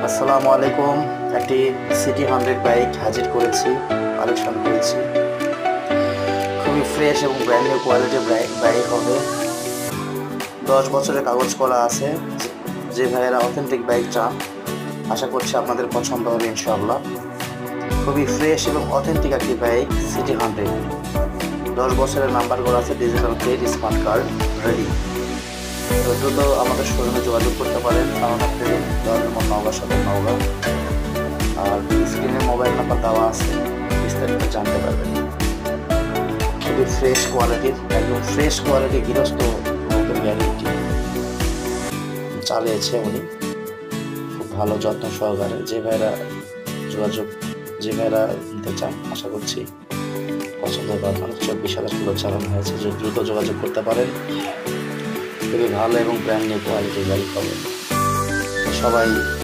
আসসালামু আলাইকুম। একটি সিটি 100 বাইক হাজির করেছি, কালেকশন করেছি। খুবই ফ্রেশ এবং ব্র্যান্ড নিউ কোয়ালিটির বাইক হবে। 10 বছরের কাগজ করা আছে। যে ভাইয়েরা অথেন্টিক বাইক চান, আশা করছি আপনাদের পছন্দ হবে ইনশাআল্লাহ। খুবই ফ্রেশ এবং অথেন্টিক একটি বাইক সিটি 100। 10 বছরের নাম্বার করা আছে, digital plate, smart card ready. তো দ্রুত আমাদের শোরুমে যোগাযোগ করতে পারেন। আমাদের নওগাঁ সদর নওগাঁ, আর স্ক্রিনে মোবাইল নাম্বার দেওয়া আছে, বিস্তারিত জানতে পারবেন। খুবই ফ্রেশ কোয়ালিটির, একদম ফ্রেশ কোয়ালিটি গৃহস্থ গ্যারেন্টি চালিয়েছে উনি খুব ভালো যত্ন সহকারে। যে ভাইরা নিতে চান, আশা করছি পছন্দ পাবেন। 24,000 কিলো চালানো হয়েছে, দ্রুত যোগাযোগ করতে পারেন। খুবই ভালো এবং ব্র্যান্ড নিউ কোয়ালিটির গাড়ি পাবেন সবাই।